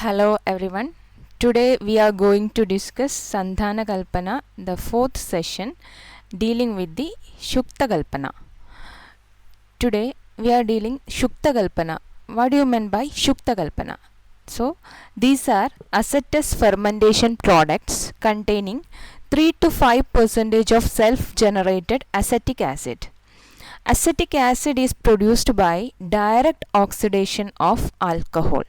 Hello everyone. Today we are going to discuss Sandhana Kalpana, the fourth session dealing with the Shukta Kalpana. Today we are dealing Shukta Kalpana. What do you mean by Shukta Kalpana? So these are acetus fermentation products containing 3 to 5% of self-generated acetic acid. Acetic acid is produced by direct oxidation of alcohol.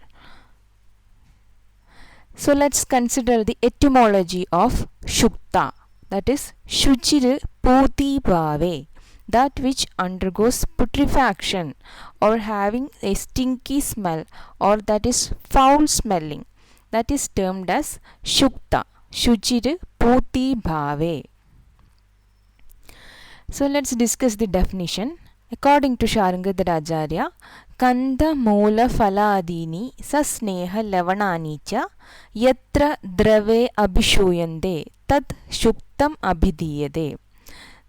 So let's consider the etymology of Shukta, that is Shuchir Puti Bhave, that which undergoes putrefaction or having a stinky smell or that is foul smelling, that is termed as Shukta, Shuchir Puti Bhave. So let's discuss the definition. According to Sharangadharacharya, Kandha Moola Phaladini Sasneha Lavanani cha Yatra Drave Abhishuyande Tad Shuktam Abhidiyade.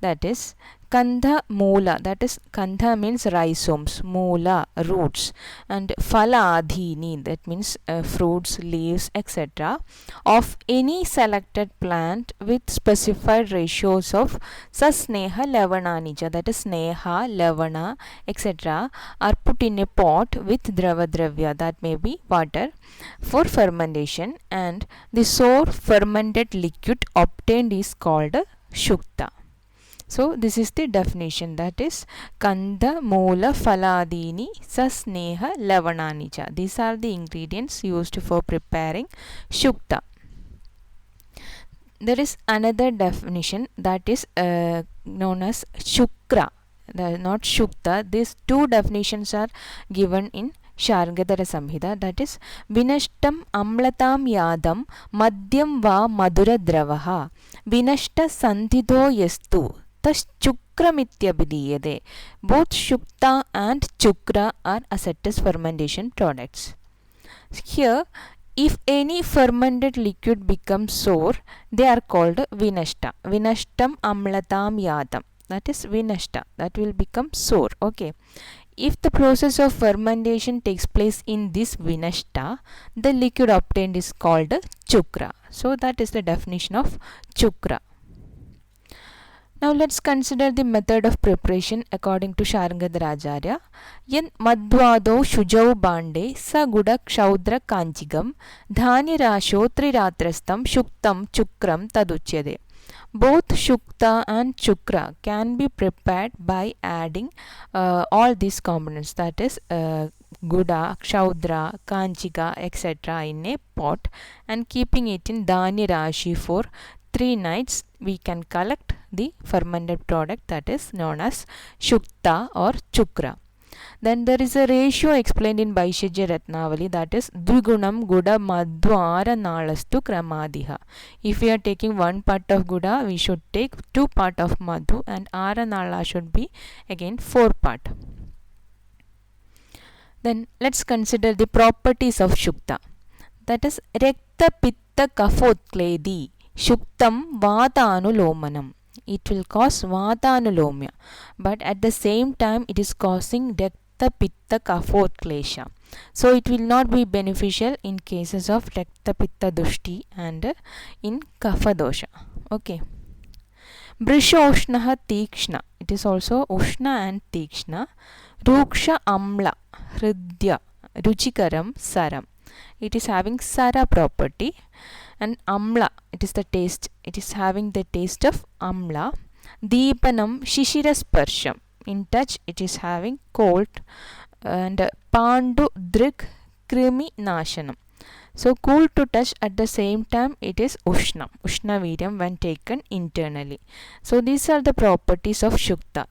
That is Kandha Moola, that is Kandha means rhizomes, Moola roots, and Phaladini, that means fruits, leaves, etc. of any selected plant with specified ratios of Sasneha Lavananija, that is Sneha, Lavana, etc. are put in a pot with Dravadravya, that may be water, for fermentation, and the sour fermented liquid obtained is called Shukta. So this is the definition, that is Kandha Moola Phaladini Sasneha Lavananija. These are the ingredients used for preparing Shukta. There is another definition, that is known as Shukra, not Shukta. These two definitions are given in Sharangadhara Samhita, that is Vinashtam Amlatam Yadam Madhyam Va Madura Dravaha Vinashta Sandhido Yastu Chukramithyavidiyade. Both Shukta and Chukra are acetus fermentation products. Here, if any fermented liquid becomes sour, they are called Vinashta. Vinashtam Amlatam Yadam. That is Vinashta. That will become sour. Okay. If the process of fermentation takes place in this Vinashta, the liquid obtained is called Chukra. So that is the definition of Chukra. Now let's consider the method of preparation according to Sharangadharacharya. Yen madhvado shujau bande saguda kshaudra kanchigam dhani rasho triratrastam shuktam chukram taduchyade. Both Shukta and Chukra can be prepared by adding all these components, that is Guda, Kshaudra, Kanchiga, etc. in a pot and keeping it in Dhani Rashi for 3 nights. We can collect the fermented product, that is known as Shukta or Chukra. Then there is a ratio explained in Vaishajya Ratnavali, that is Dvigunam Guda Madhu Ara Nalastu Kramadiha. If we are taking 1 part of Guda, we should take 2 part of Madhu, and Ara Nala should be again 4 part. Then let's consider the properties of Shukta. That is Rekta Pitta Kaphotledi Shuktam Vatanulomanam. It will cause Vatanulomya, but at the same time it is causing Rekta Pitta Kaphotlesha. So it will not be beneficial in cases of Rekta Pitta Dushti and in Kapha dosha. Okay. Brisha Ushnaha Tikshna. It is also Ushna and Tikshna. Ruksha Amla Hridya Ruchikaram Saram. It is having Sara property. And Amla, it is the taste. It is having the taste of Amla. Deepanam Shishirasparsham. In touch, it is having cold. And Pandu Drik Krimi Nashanam. So cool to touch, at the same time it is Ushna. Ushna Viryam when taken internally. So these are the properties of Shukta.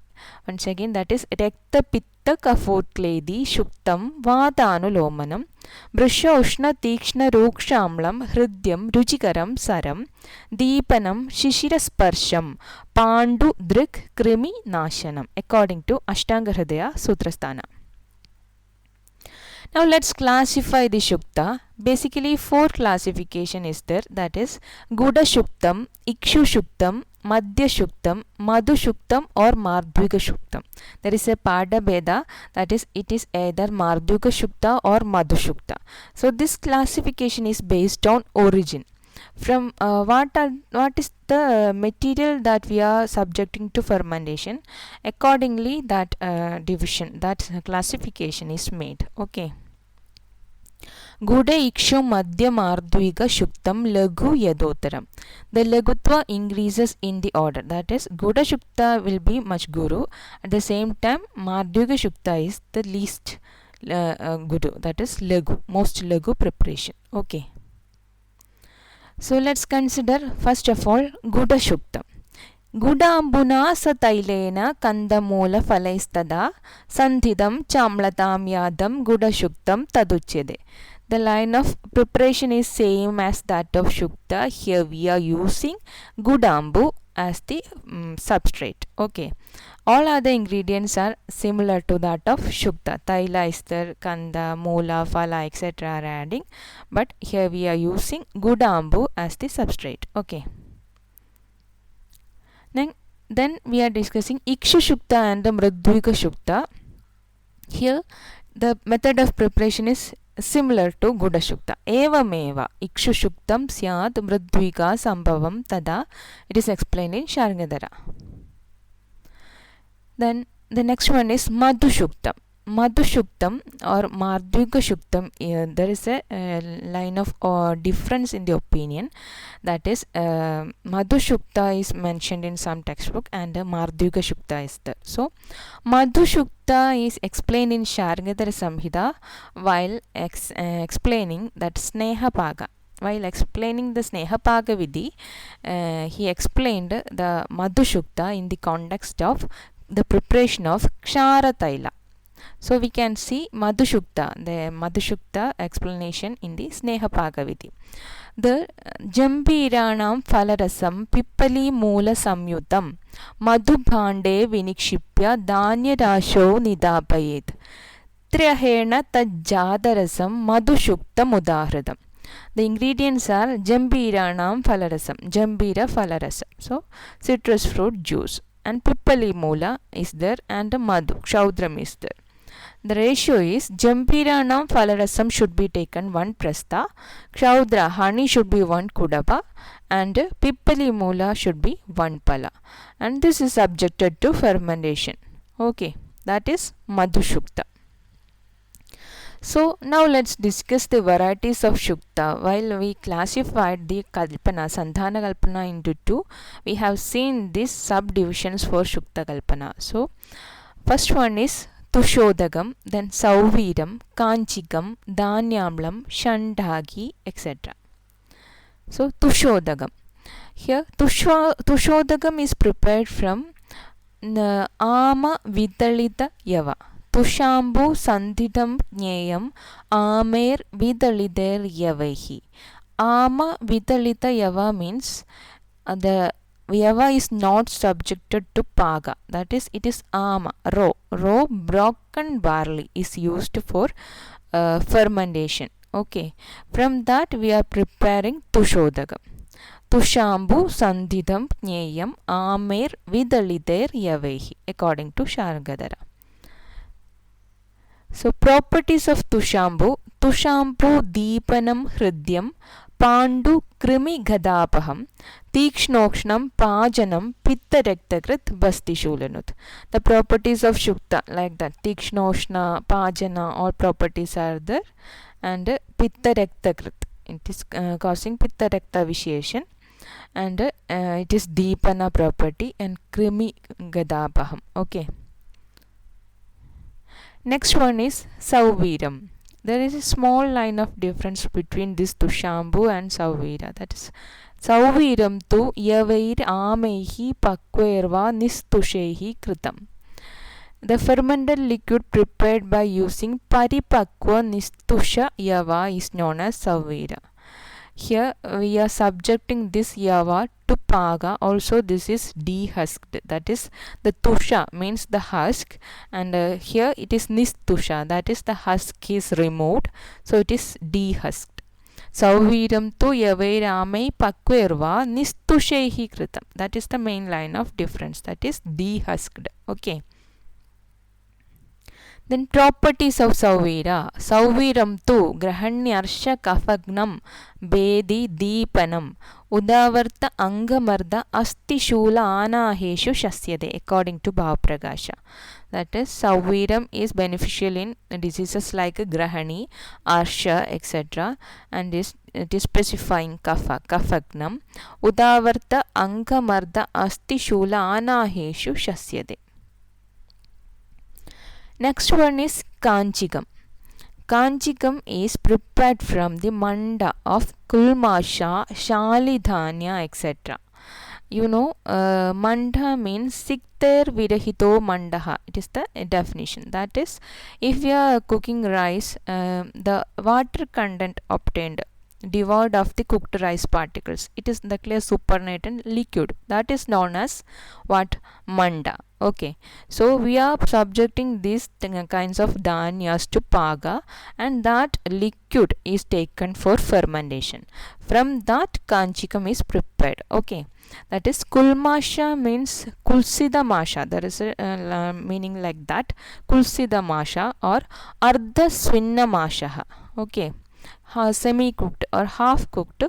Once again, that is Rekta Pitta Kaphotledi Shuktam Vatanulomanam Brisha Ushna Tikshna Rukshamlam Hridyam Ruchikaram Saram Deepanam Shishirasparsham Pandu Drik Krimi Nashanam, according to Ashtanga Hridaya Sutrasthana. Now let's classify the Shukta. Basically 4 classification is there, that is Guda Shuktam, Ikshu Shuktam, Madhyashuktam, Madhushuktam or Mardvika There is a Pada Beda, that is, it is either Mardvika or Madhushukta. So this classification is based on origin. From what is the material that we are subjecting to fermentation, accordingly that division, that classification is made. Okay. Guda Ikshu Madhya Mardvika Shuktam Lagu Yadotaram. The Lagutva increases in the order. That is, Guda Shukta will be much Guru. At the same time, Mardvika Shukta is the least Guru. That is Lagu, most Lagu preparation. Okay. So let's consider first of all Guda Shuktam. Gudambuna satailena kandamoola phalaistada sandhidam chamlatam yadam gudashuktam taduchyade. The line of preparation is same as that of Shukta. Here we are using Gudambu as the substrate. Okay. All other ingredients are similar to that of Shukta. Taila is there, Kanda, Moola, Phala, etc. are adding. But here we are using Gudambu as the substrate. Okay. Then we are discussing Ikshu Shukta and Mridvika Shukta. Here the method of preparation is similar to Guda Shukta. Evameva Ikshu Shuktam Syad Mridvika Sambhavam Tada. It is explained in Sharngadhara. Then the next one is Madhu Shuktam. Madhu Shuktam or Mardvika Shuktam, there is a line of difference in the opinion. That is, Madhu Shukta is mentioned in some textbook and Mardvika Shukta is there. So, Madhu Shukta is explained in Sharngadhara Samhita while explaining that Sneha Paga. While explaining the Sneha Paga Vidhi, he explained the Madhu Shukta in the context of the preparation of Kshara Taila. So we can see Madhushukta, the Madhushukta explanation in the Sneha Pagavidhi. The Jambiranam Phalarasam Pippali Moola Samyutam Madhubhande Vinikshipya Dhanya Rasho Nidapayet Trihena Tajjadarasam Madhushukta Mudahradam. The ingredients are Jambiranam Phalarasam, Jambira Phalarasam. So citrus fruit juice. And Pippali Moola is there and Madhu, Kshaudram is there. The ratio is Jambiranam Phalarasam should be taken 1 prastha, Kshaudra honey should be 1 kudapa, and Pippali Moola should be 1 pala. And this is subjected to fermentation. Okay, that is Madhushukta. So now let's discuss the varieties of Shukta. While we classified the Kalpana, Sandhana Kalpana into 2, we have seen these subdivisions for Shukta Kalpana. So first one is Tushodagam, then Sauviram, Kanchikam, Dhanyamlam, Shandhagi, etc. So Tushodagam. Here Tushodagam is prepared from Ama Vidalita Yava. Tushambu Sandhidam Jneyam Amer Vidalider Yavaihi. Ama Vidalita Yava means the Yava is not subjected to Paga. That is, it is Ama, raw broken barley is used for fermentation. Okay. From that we are preparing Tushodagam. Tushambu Sandhidam Jneyam Amer Vidalider Yavaihi according to Sharngadhara. So properties of Tushambu. Tushambu Deepanam Hridyam Pandu Krimi Gadapaham Tikshnokshnam Pajanam Pitta Rektakrit Basti Shulanut. The properties of Shukta like that. Tikshnoshna, Pajana, all properties are there. And Pitta Rektakrit. It is causing Pitta Rekta Visheshan. And it is Deepana property and Krimi Gadapaham. Okay. Next one is Sauviram. There is a small line of difference between this Tushambu and Sauvira. That is, Sauviram tu Yavair Amehi Pakverva Nistushehi Kritam. The fermented liquid prepared by using Paripakwa Nistusha Yava is known as Sauvira. Here we are subjecting this Yava to Paga. Also this is dehusked. That is, the Tusha means the husk, and here it is Nistusha. That is, the husk is removed. So it is dehusked. Sauviram tu yavairamai pakverva nistushaihi kritam. That is the main line of difference. That is dehusked. Okay. Then properties of Sauvira. Sauviram tu grahanyarsha kafagnam bedi deepanam udavarta angamarda asti shula anaheshu shasyade according to Bhavapragasa. That is, Sauviram is beneficial in diseases like grahani, arsha, etc. and it is specifying kafagnam udavarta angamarda asti shula anaheshu shasyade. Next one is Kanchigam. Kanchigam is prepared from the manda of Kulmasha, Shalidhanya, etc. You know, manda means Sikter Virahito Mandaha. It is the definition. That is, if you are cooking rice, the water content obtained devoid of the cooked rice particles, it is the clear supernatant liquid. That is known as what? Manda. Okay, so we are subjecting these kinds of dhanyas to paga, and that liquid is taken for fermentation. From that kanchikam is prepared. Okay, that is kulmasha means kulsida masha. There is a meaning like that, kulsida masha or ardha swinna masha. Okay, semi cooked or half cooked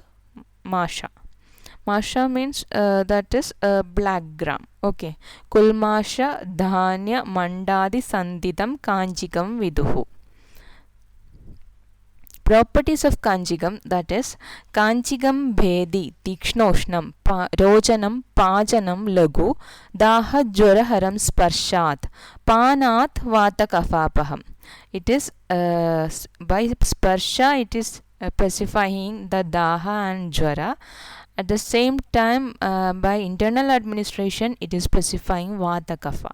masha. Masha means that is black gram. Okay. Kulmasha dhanya mandadi sandidam kanjigam viduhu. Properties of kanjigam, that is, kanjigam bhedi tikshnoshnam rojanam pajanam lagu daha jwaraharam sparshat panat vata kafapaham. It is by sparsha it is specifying the daha and jwara. At the same time, by internal administration, it is specifying vata kapha.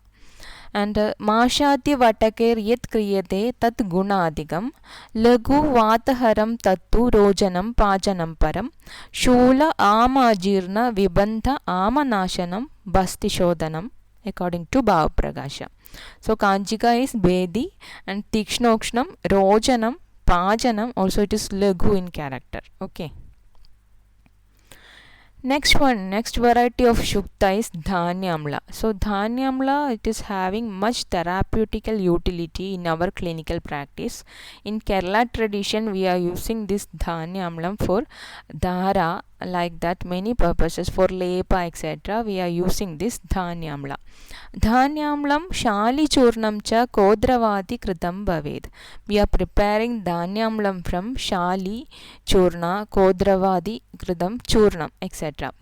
And mashati vatakir yet kriyate tat gunadigam lagu vataharam tattu rojanam pajanam param shula amajirna vibandha amanashanam basti shodhanam according to Bhavapragasa. So Kanjika is Bedi and Tikshnokshnam, Rojanam, Pajanam also it is Lagu in character. Okay. Next variety of Shukta is Dhanyamla. So Dhanyamla, it is having much therapeutical utility in our clinical practice. In Kerala tradition, we are using this Dhanyamlam for Dhara, like that many purposes, for lepa, etc. We are using this Dhanyamla. Dhanyamlam Shali Churnam cha Kodravati Kritam Bhaved. We are preparing Dhanyamlam from Shali Churna, Kodravadi Kritam Churnam, etc.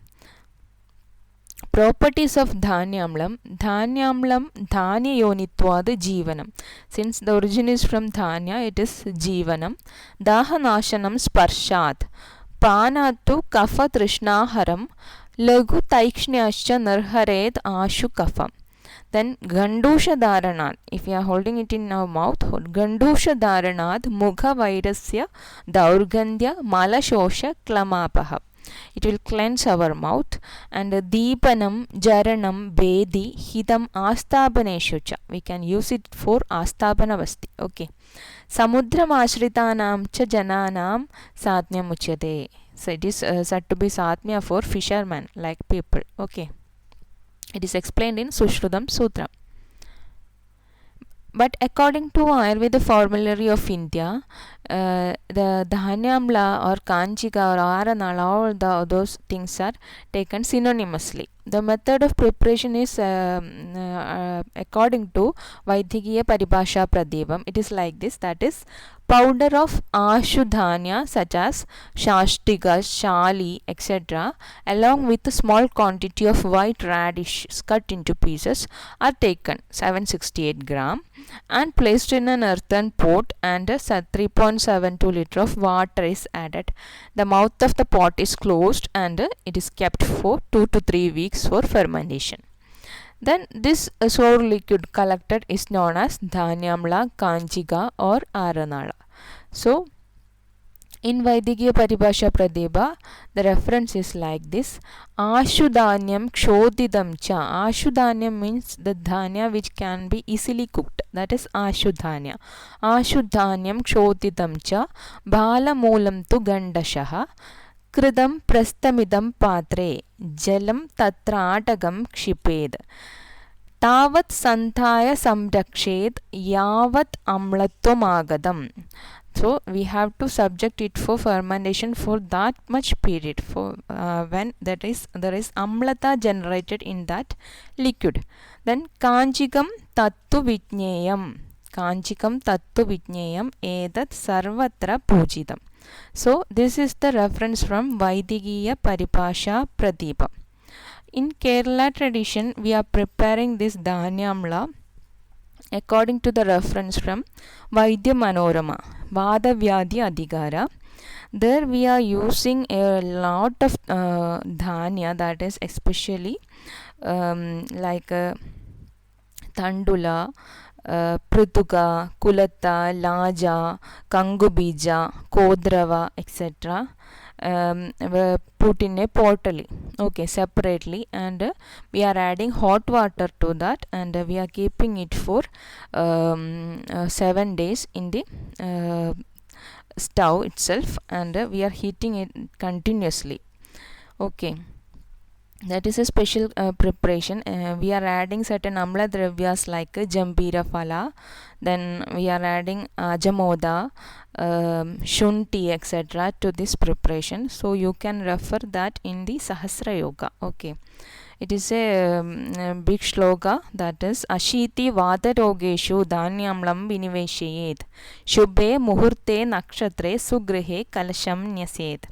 Properties of Dhanyamlam. Dhanyamlam Dhanya Yonitvad Jivanam. Since the origin is from Dhanya, it is Jivanam. Dahanashanam Sparshat. Panatu Kafa Trishnaharam. Lagu Taikshnyascha Narhared Ashu Kafam. Then Gandusha Dharanad. If you are holding it in our mouth, Gandusha Dharanad Mugha Vairasya Daurgandhya Malashosha Klamapaha. It will cleanse our mouth. And Deepanam Jaranam Bedi Hidam Asthabaneshucha. We can use it for Asthabana Vasti. Okay. Samudram Ashritanam cha Jananam Satmya Muchyate. So it is said to be Satmya for fishermen, like people. Okay. It is explained in Sushrutam Sutra. But according to Ayurveda formulary of India, the Dhanyamla or Kanchika or Aranala, all those things are taken synonymously. The method of preparation is according to Vaidhikiya Paribhasha Pradevam. It is like this, that is, powder of Ashudhanya such as Shashtika, Shali, etc. along with a small quantity of white radish cut into pieces are taken, 768 gram, and placed in an earthen pot, and 3.72 liter of water is added. The mouth of the pot is closed and it is kept for 2 to 3 weeks for fermentation. Then this sour liquid collected is known as Dhanyamla, Kanchika or Aranala. So In Vaidikiya Paribhasha Pratibha, the reference is like this. Ashudanyam kshodidam cha. Ashudanyam means the dhanya which can be easily cooked. That is Ashudhanya. Ashudanyam kshodidam cha. Bhala moolam tu gandashaha. Kridam prastamidam patre. Jalam tatra atagam kshiped. Tavat santaya samrakshed. Yavat amlatvam agadam. So we have to subject it for fermentation for that much period, for when there is amlata generated in that liquid. Then kanchikam tattu vijneyam edat sarvatra pujidam. So this is the reference from Vaidikiya Paribhasha Pratibha. In Kerala tradition, we are preparing this Dhanyamla according to the reference from Vaidya Manorama, Vada Vyadhi Adhikara. There we are using a lot of dhanya, that is especially like Tandula, Prutuka, Kulata, Laja, Kangubija, Kodrava, etc. Put in a pottery, okay, separately, and we are adding hot water to that, and we are keeping it for 7 days in the stove itself, and we are heating it continuously. Okay, that is a special preparation. We are adding certain amla dravyas like jambira phala, then we are adding ajamoda, shunti, etc. to this preparation. So you can refer that in the Sahasra Yoga. Okay, it is a big shloka, that is ashiti vadarogeshu dhanyamlam viniveshayet shubhe muhurte nakshatre sugrihe kalasham nyaset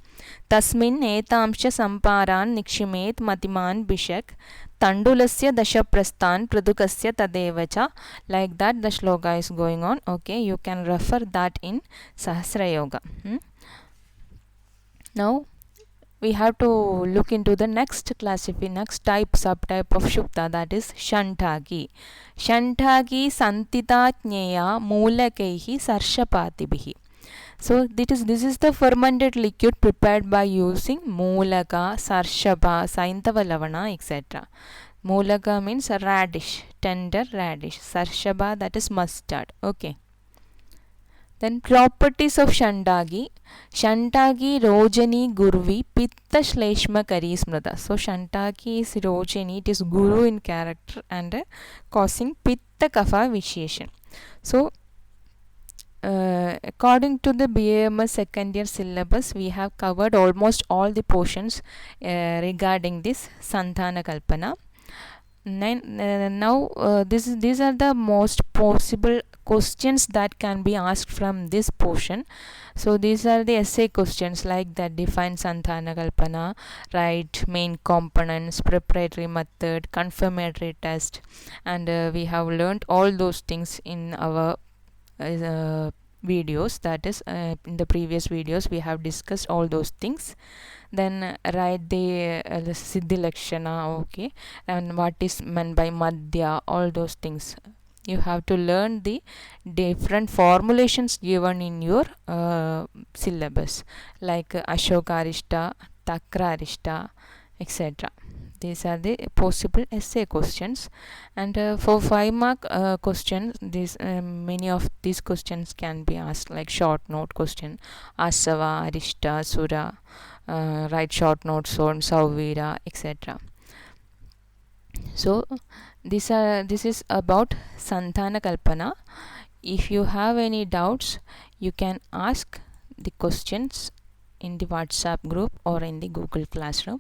tasmin etamsha samparan nikshimet matiman bishak tandulasya dashaprasthan pradukasya tadevacha. Like that the shloka is going on. Okay, you can refer that in Sahasra Yoga. Now we have to look into the next subtype of Shukta, that is Shantagi. Shantagi santita jneya moolakaihi sarshapatibihi. So this is the fermented liquid prepared by using moolaka, sarshapa, saintava lavana, etc. Moolaka means radish, tender radish. Sarshapa, that is mustard. Okay. Then properties of Shantagi. Shantagi Rojani Gurvi Pitta Shleshma Kari Smrata. So Shantagi is Rojani, it is Guru in character, and causing Pitta Kapha Visheshan. So according to the BAMS second year syllabus, we have covered almost all the portions regarding this Sandhana Kalpana. Now these are the most possible questions that can be asked from this portion. So these are the essay questions like that: define Sandhana Kalpana, write main components, preparatory method, confirmatory test, and we have learned all those things in our videos, that is in the previous videos we have discussed all those things. Then write the Siddhi Lakshana, okay, and what is meant by Madhya, all those things. You have to learn the different formulations given in your syllabus, like Ashokarishta, Takrarishta, etc. These are the possible essay questions, and for 5 mark questions, many of these questions can be asked, like short note question: Asava, Arishta, Sura, write short notes on Sauvira, etc. So this is about Sandhana Kalpana. If you have any doubts, you can ask the questions in the WhatsApp group or in the Google Classroom.